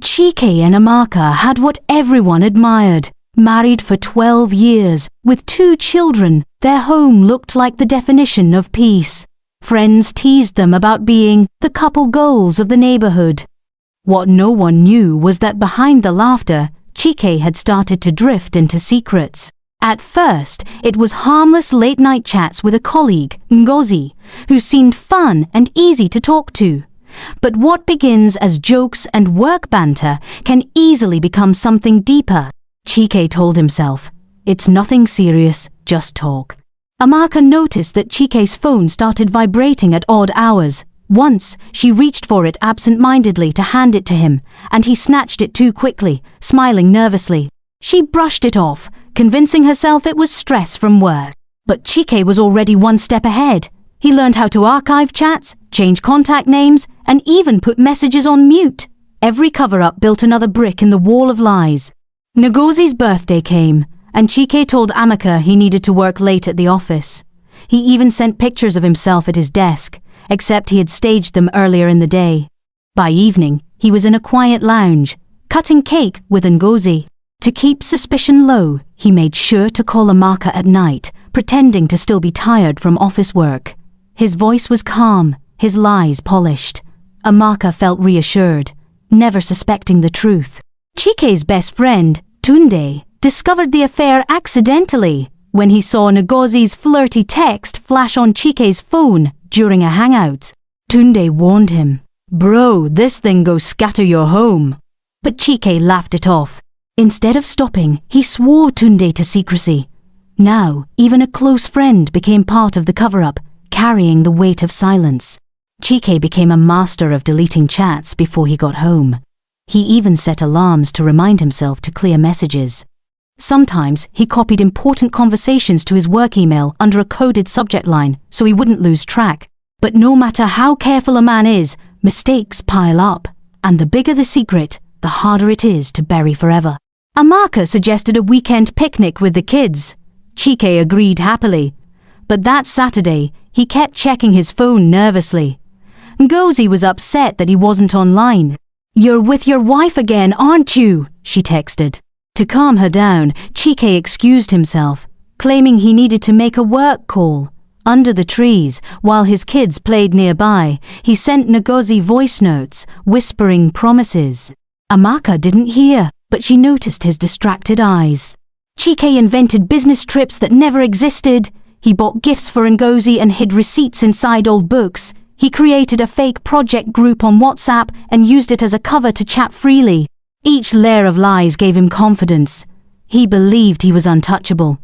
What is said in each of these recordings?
Chike and Amaka had what everyone admired. Married for 12 years, with 2 children, their home looked like the definition of peace. Friends teased them about being the couple goals of the neighborhood. What no one knew was that behind the laughter, Chike had started to drift into secrets. At first, it was harmless late-night chats with a colleague, Ngozi, who seemed fun and easy to talk to. But what begins as jokes and work banter can easily become something deeper. Chike told himself, "It's nothing serious, just talk." Amaka noticed that Chike's phone started vibrating at odd hours. Once, she reached for it absent-mindedly to hand it to him, and he snatched it too quickly, smiling nervously. She brushed it off, convincing herself it was stress from work. But Chike was already one step ahead. He learned how to archive chats, change contact names, and even put messages on mute. Every cover-up built another brick in the wall of lies. Ngozi's birthday came, and Chike told Amaka he needed to work late at the office. He even sent pictures of himself at his desk, except he had staged them earlier in the day. By evening, he was in a quiet lounge, cutting cake with Ngozi. To keep suspicion low, he made sure to call Amaka at night, pretending to still be tired from office work. His voice was calm, his lies polished. Amaka felt reassured, never suspecting the truth. Chike's best friend, Tunde, discovered the affair accidentally when he saw Ngozi's flirty text flash on Chike's phone during a hangout. Tunde warned him, "Bro, this thing go scatter your home." But Chike laughed it off. Instead of stopping, he swore Tunde to secrecy. Now, even a close friend became part of the cover-up, carrying the weight of silence. Chike became a master of deleting chats before he got home. He even set alarms to remind himself to clear messages. Sometimes he copied important conversations to his work email under a coded subject line so he wouldn't lose track. But no matter how careful a man is, mistakes pile up, and the bigger the secret, the harder it is to bury forever. Amaka suggested a weekend picnic with the kids. Chike agreed happily. But that Saturday, he kept checking his phone nervously. Ngozi was upset that he wasn't online. "You're with your wife again, aren't you?" she texted. To calm her down, Chike excused himself, claiming he needed to make a work call. Under the trees, while his kids played nearby, he sent Ngozi voice notes, whispering promises. Amaka didn't hear, but she noticed his distracted eyes. Chike invented business trips that never existed. He bought gifts for Ngozi and hid receipts inside old books. He created a fake project group on WhatsApp and used it as a cover to chat freely. Each layer of lies gave him confidence. He believed he was untouchable.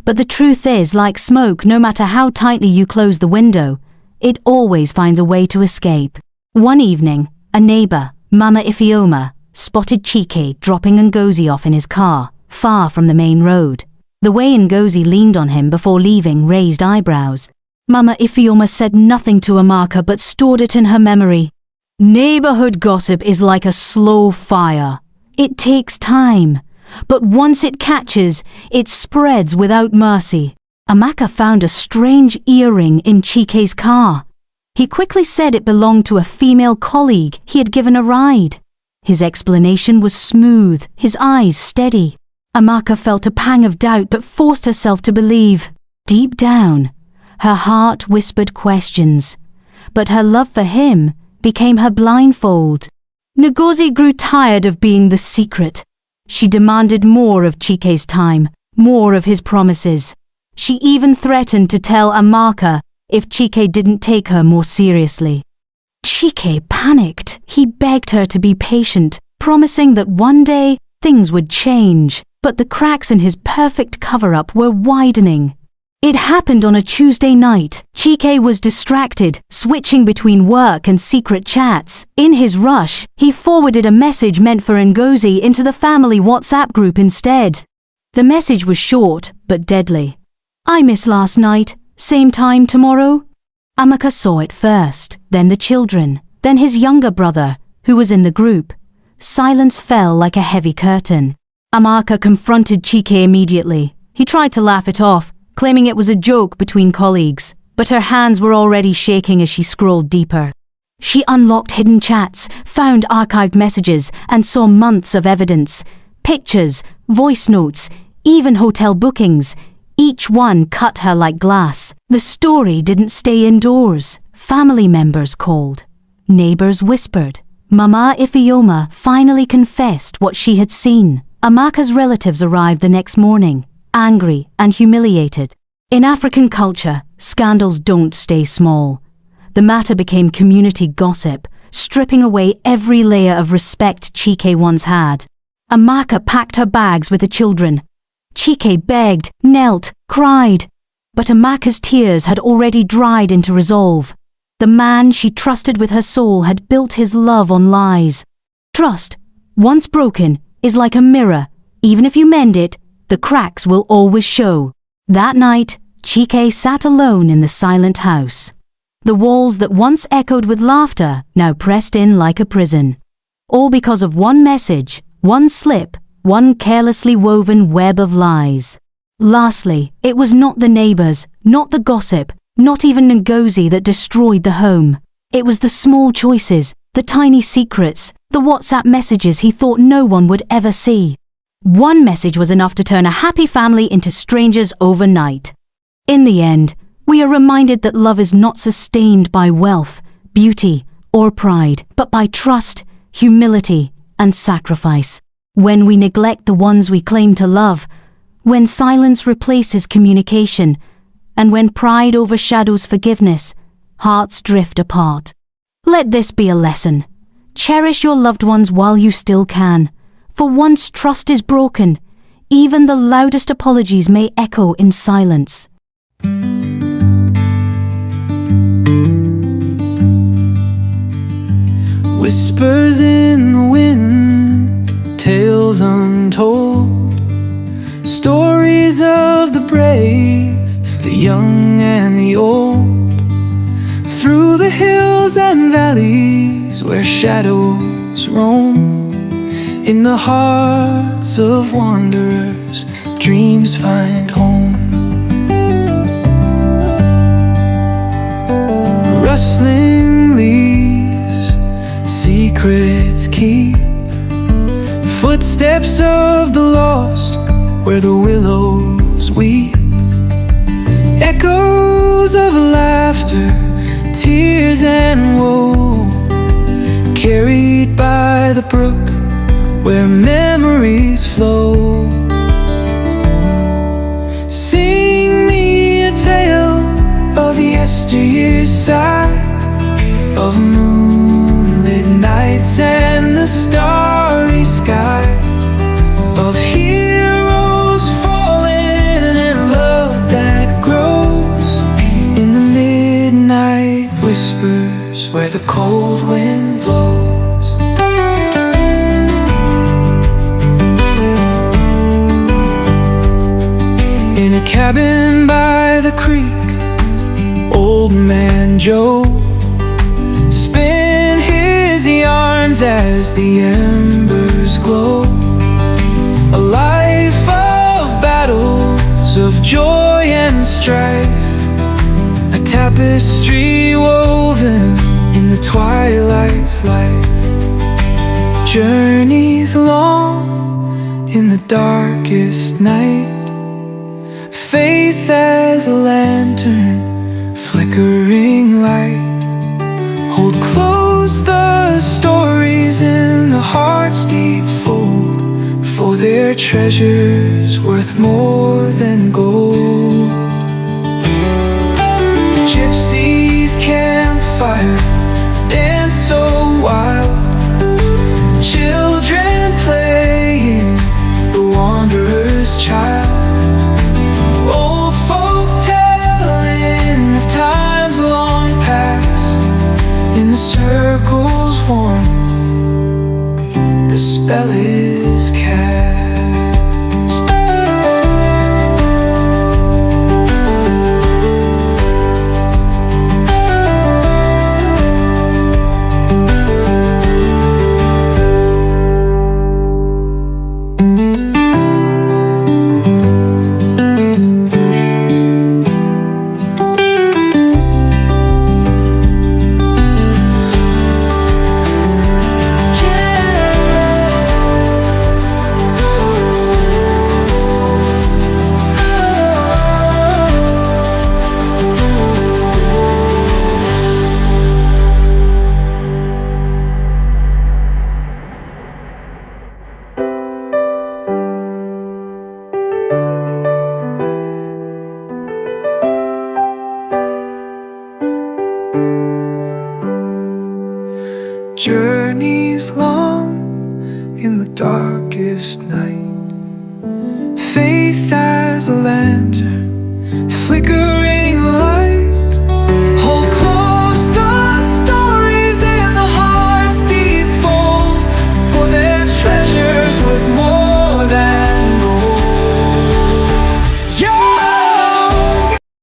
But the truth is, like smoke, no matter how tightly you close the window, it always finds a way to escape. One evening, a neighbor, Mama Ifeoma, spotted Chike dropping Ngozi off in his car, far from the main road. The way Ngozi leaned on him before leaving raised eyebrows. Mama Ifeoma said nothing to Amaka but stored it in her memory. Neighborhood gossip is like a slow fire. It takes time, but once it catches, it spreads without mercy. Amaka found a strange earring in Chike's car. He quickly said it belonged to a female colleague he had given a ride. His explanation was smooth, his eyes steady. Amaka felt a pang of doubt but forced herself to believe. Deep down, her heart whispered questions, but her love for him became her blindfold. Ngozi grew tired of being the secret. She demanded more of Chike's time, more of his promises. She even threatened to tell Amaka if Chike didn't take her more seriously. Chike panicked. He begged her to be patient, promising that one day things would change. But the cracks in his perfect cover-up were widening. It happened on a Tuesday night. Chike was distracted, switching between work and secret chats. In his rush, he forwarded a message meant for Ngozi into the family WhatsApp group instead. The message was short, but deadly. "I miss last night. Same time tomorrow?" Amaka saw it first, then the children, then his younger brother, who was in the group. Silence fell like a heavy curtain. Amaka confronted Chike immediately. He tried to laugh it off, claiming it was a joke between colleagues, but her hands were already shaking as she scrolled deeper. She unlocked hidden chats, found archived messages, and saw months of evidence. Pictures, voice notes, even hotel bookings. Each one cut her like glass. The story didn't stay indoors. Family members called. Neighbors whispered. Mama Ifeoma finally confessed what she had seen. Amaka's relatives arrived the next morning, angry and humiliated. In African culture, scandals don't stay small. The matter became community gossip, stripping away every layer of respect Chike once had. Amaka packed her bags with the children. Chike begged, knelt, cried. But Amaka's tears had already dried into resolve. The man she trusted with her soul had built his love on lies. Trust, once broken, is like a mirror. Even if you mend it, the cracks will always show. That night, Chike sat alone in the silent house. The walls that once echoed with laughter now pressed in like a prison. All because of one message, one slip, one carelessly woven web of lies. Lastly, it was not the neighbors, not the gossip, not even Ngozi that destroyed the home. It was the small choices, the tiny secrets, the WhatsApp messages he thought no one would ever see. One message was enough to turn a happy family into strangers overnight. In the end, we are reminded that love is not sustained by wealth, beauty, or pride, but by trust, humility, and sacrifice. When we neglect the ones we claim to love, when silence replaces communication, and when pride overshadows forgiveness, hearts drift apart. Let this be a lesson. Cherish your loved ones while you still can, for once trust is broken, even the loudest apologies may echo in silence. Whispers in the wind, tales untold, stories of the brave, the young and the old. Through the hills and valleys where shadows roam, in the hearts of wanderers, dreams find home. Rustling leaves, secrets keep, footsteps of the lost where the willows weep. Echoes of laughter, tears and woe, carried by the brook where memories flow. Sing me a tale of yesteryear's side, of moonlit nights and the starry sky, of heroes fallen and love that grows in the midnight whispers where the cold wind blows. In a cabin by the creek, old man Joe spin his yarns as the embers glow. A life of battles, of joy and strife, a tapestry woven in the twilight's light. Journeys long in the darkest night, faith as a lantern, flickering light. Hold close the stories in the heart's deep fold, for they're treasures worth more than gold. Gypsies' campfire dance so wild, children playing the wanderer's child. Old folk telling of times long past, in the circle's warmth the spell is cast. darkest night. Faith as a lantern, flicker